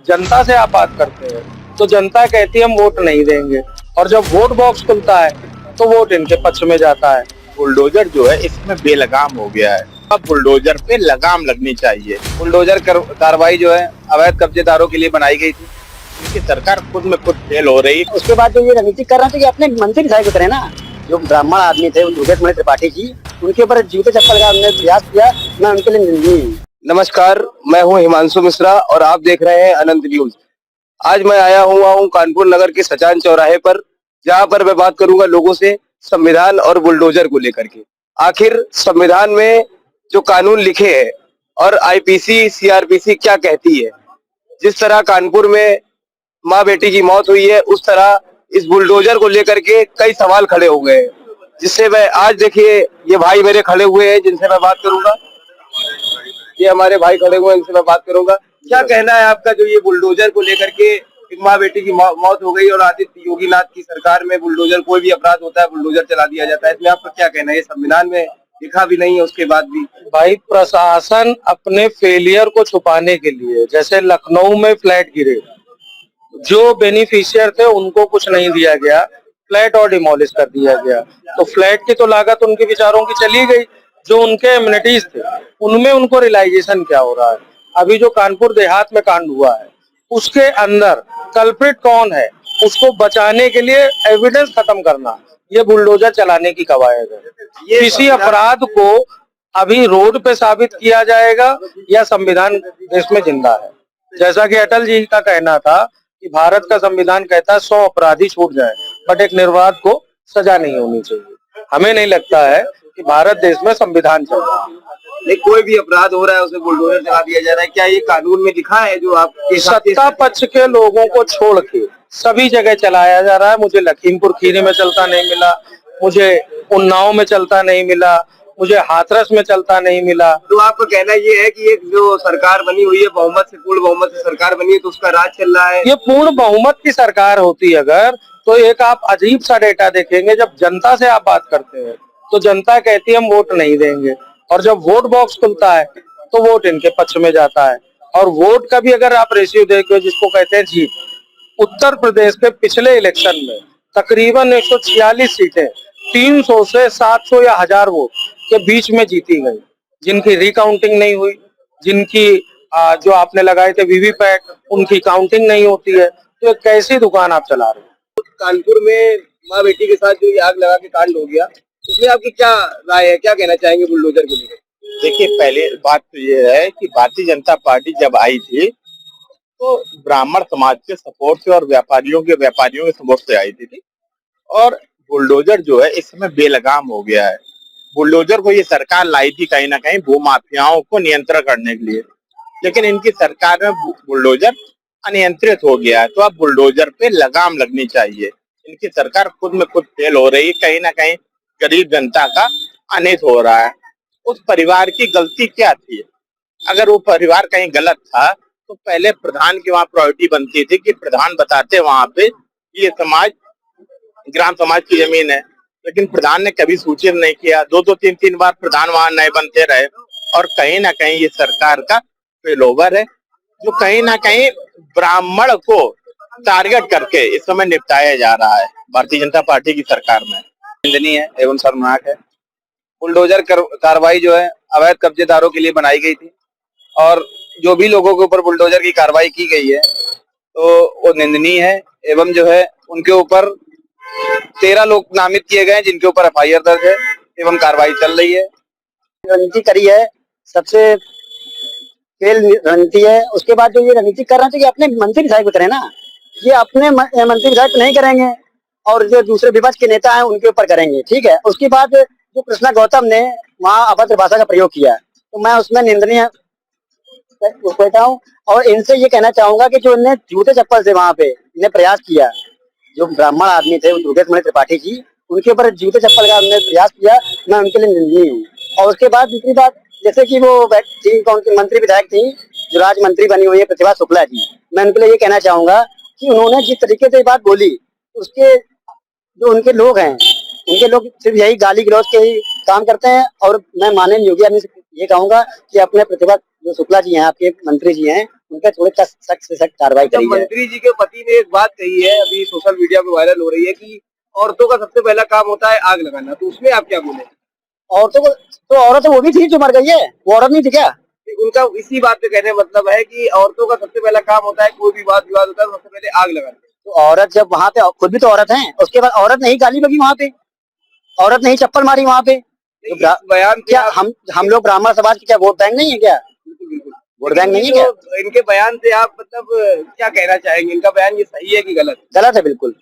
जनता से आप बात करते हैं तो जनता कहती है हम वोट नहीं देंगे, और जब वोट बॉक्स खुलता है तो वोट इनके पक्ष में जाता है। बुलडोजर जो है इसमें बेलगाम हो गया है। अब बुलडोजर पे लगाम लगनी चाहिए। बुलडोजर कार्रवाई जो है अवैध कब्जेदारों के लिए बनाई गई थी। क्योंकि सरकार खुद में खुद फेल हो रही है। उसके बाद जो ये राजनीति कर रहे थे कि अपने मंत्री विधायक उतरे ना, जो ब्राह्मण आदमी थे दुर्गेश त्रिपाठी जी, उनके ऊपर जूते चप्पल का हमने प्रयास किया, मैं उनके लिए निंदनीय हूँ। नमस्कार, मैं हूं हिमांशु मिश्रा और आप देख रहे हैं अनंत न्यूज। आज मैं आया हुआ हूं कानपुर नगर के सचान चौराहे पर, जहां पर मैं बात करूंगा लोगों से संविधान और बुलडोजर को लेकर के। आखिर संविधान में जो कानून लिखे हैं और आईपीसी सीआरपीसी क्या कहती है। जिस तरह कानपुर में माँ बेटी की मौत हुई है, उस तरह इस बुलडोजर को लेकर के कई सवाल खड़े हो गए हैं, जिससे मैं आज देखिए ये भाई मेरे खड़े हुए हैं जिनसे मैं बात करूंगा। ये हमारे भाई खड़े हुए हैं, इनसे मैं बात करूंगा। क्या कहना है आपका, जो ये बुलडोजर को लेकर के एक माँ बेटी की मौत हो गई और आदित्य योगीनाथ की सरकार में बुलडोजर, कोई भी अपराध होता है बुलडोजर चला दिया जाता है, इसमें आपका क्या कहना है? ये संविधान में लिखा भी नहीं है, उसके बाद भी भाई प्रशासन अपने फेलियर को छुपाने के लिए, जैसे लखनऊ में फ्लैट गिरे, जो बेनिफिशियर थे उनको कुछ नहीं दिया गया, फ्लैट और डिमोलिश कर दिया गया, तो फ्लैट की तो लागत उनके विचारों की चली गई। जो उनके एमिनिटीज थे उनमें उनको रियलाइजेशन क्या हो रहा है? अभी जो कानपुर देहात में कांड हुआ है उसके अंदर कल्प्रिट कौन है, उसको बचाने के लिए एविडेंस खत्म करना, ये बुलडोजर चलाने की कवायद है। किसी अपराध को अभी रोड पे साबित किया जाएगा या संविधान देश में जिंदा है। जैसा कि अटल जी का कहना था कि भारत का संविधान कहता है 100 अपराधी छूट जाए, बट एक निर्वाध को सजा नहीं होनी चाहिए। हमें नहीं लगता है कि भारत देश में संविधान चल रहा है। नहीं, कोई भी अपराध हो रहा है उसे बुलडोजर चला दिया जा रहा है। क्या ये कानून में लिखा है? जो आप सत्ता पक्ष के लोगों को छोड़ के सभी जगह चलाया जा रहा है। मुझे लखीमपुर खीरी में चलता नहीं मिला, मुझे उन्नाव में चलता नहीं मिला, मुझे हाथरस में चलता नहीं मिला। तो आपका कहना ये है कि ये जो सरकार बनी हुई है बहुमत से, पूर्ण बहुमत से सरकार बनी है, तो उसका राज चल रहा है। ये पूर्ण बहुमत की सरकार होती अगर, तो एक आप अजीब सा डेटा देखेंगे, जब जनता से आप बात करते हैं तो जनता कहती है हम वोट नहीं देंगे, और जब वोट बॉक्स खुलता है तो वोट इनके पक्ष में जाता है। और वोट का भी अगर आप रेशियो देखो, जिसको कहते हैं जीत, उत्तर प्रदेश के पिछले इलेक्शन में तकरीबन 146 सीटें 300 से 700 या 1000 वोट के बीच में जीती गई, जिनकी रिकाउंटिंग नहीं हुई, जिनकी जो आपने लगाए थे वीवीपैट, उनकी काउंटिंग नहीं होती है। तो एक कैसी दुकान आप चला रहे हो? कानपुर में माँ बेटी के साथ जो ये आग लगा के कांड हो गया, इसमें आपकी क्या राय है? क्या कहना चाहेंगे बुलडोजर को लेकर? देखिए, पहले बात तो ये है कि भारतीय जनता पार्टी जब आई थी तो ब्राह्मण समाज के सपोर्ट से और व्यापारियों के सपोर्ट से आई थी। और बुलडोजर जो है इस समय बेलगाम हो गया है। बुलडोजर को ये सरकार लाई थी कहीं ना कहीं भू माफियाओं को नियंत्रण करने के लिए, लेकिन इनकी सरकार में बुलडोजर अनियंत्रित हो गया है। तो अब बुलडोजर पे लगाम लगनी चाहिए। इनकी सरकार खुद में खुद फेल हो रही है। कहीं ना कहीं गरीब जनता का अनित हो रहा है। उस परिवार की गलती क्या थी? अगर वो परिवार कहीं गलत था तो पहले प्रधान की वहां प्रायोरिटी बनती थी कि प्रधान बताते वहां पे ये समाज ग्राम समाज की जमीन है, लेकिन प्रधान ने कभी सूचित नहीं किया। 2-3 बार प्रधान वहां नए बनते रहे। और कहीं ना कहीं ये सरकार का फेलोवर है, जो कहीं ना कहीं ब्राह्मण को टारगेट करके इस समय निपटाया जा रहा है भारतीय जनता पार्टी की सरकार में। निंदनीय है एवं शर्मनाक है। बुलडोजर कार्रवाई जो है अवैध कब्जेदारों के लिए बनाई गई थी, और जो भी लोगों के ऊपर बुलडोजर की कार्रवाई की गई है तो वो निंदनीय है। एवं जो है उनके ऊपर 13 लोग नामित किए गए हैं जिनके ऊपर एफआईआर दर्ज है एवं कार्रवाई चल रही है। रणनीति करी है, सबसे फेल रणनीति है। उसके बाद जो ये रणनीति कर रहे थे कि अपने मंत्री विधायक उतरे ना, ये अपने मंत्री विधायक नहीं करेंगे और जो दूसरे विपक्ष के नेता हैं उनके ऊपर करेंगे, ठीक है। उसके बाद जो कृष्णा गौतम ने वहाँ अभद्र भाषा का प्रयोग किया, तो मैं उसमें निंदनीय कहता हूँ। और इनसे ये कहना चाहूंगा कि जो इन्हें जूते चप्पल से वहाँ पे इन्हें प्रयास किया, जो ब्राह्मण आदमी थे दुर्गेश त्रिपाठी जी, उनके ऊपर जूते चप्पल का हमने प्रयास किया, मैं उनके लिए निंदनीय हूँ। और उसके बाद दूसरी बात, जैसे कि वो मंत्री विधायक थी जो राज्य मंत्री बनी हुई है प्रतिभा शुक्ला जी, मैं उनके लिए ये कहना चाहूंगा कि उन्होंने जिस तरीके से बात बोली, उसके जो उनके लोग हैं, उनके लोग सिर्फ यही गाली गलौज के ही काम करते हैं। और मैं माननीय योगी आदमी से ये कहूंगा कि अपने प्रतिभा जो शुक्ला जी हैं, आपके मंत्री जी हैं, उनके थोड़े सख्त से सख्त कार्रवाई जब करी जाए। मंत्री जी के पति ने एक बात कही है, अभी सोशल मीडिया पे वायरल हो रही है कि औरतों का सबसे पहला काम होता है आग लगाना, तो उसमें आप क्या बोले? औरतों को तो औरत वो भी थी जो मर गई है, वो औरत नहीं थी क्या? उनका इसी बात पे कहने का मतलब है कि औरतों का सबसे पहला काम होता है, कोई भी वाद विवाद होता है तो सबसे पहले आग लगाना। तो औरत जब वहां पे, खुद भी तो औरत है, उसके बाद औरत नहीं गाली बकी वहां पे, औरत नहीं चप्पल मारी वहां पे। तो बयान क्या हम लोग ब्राह्मण समाज की क्या वोट बैंक नहीं है क्या? बिल्कुल बिल्कुल वोट बैंक नहीं है क्या? इनके बयान से आप मतलब क्या कहना चाहेंगे? इनका बयान ये सही है कि गलत? गलत है बिल्कुल।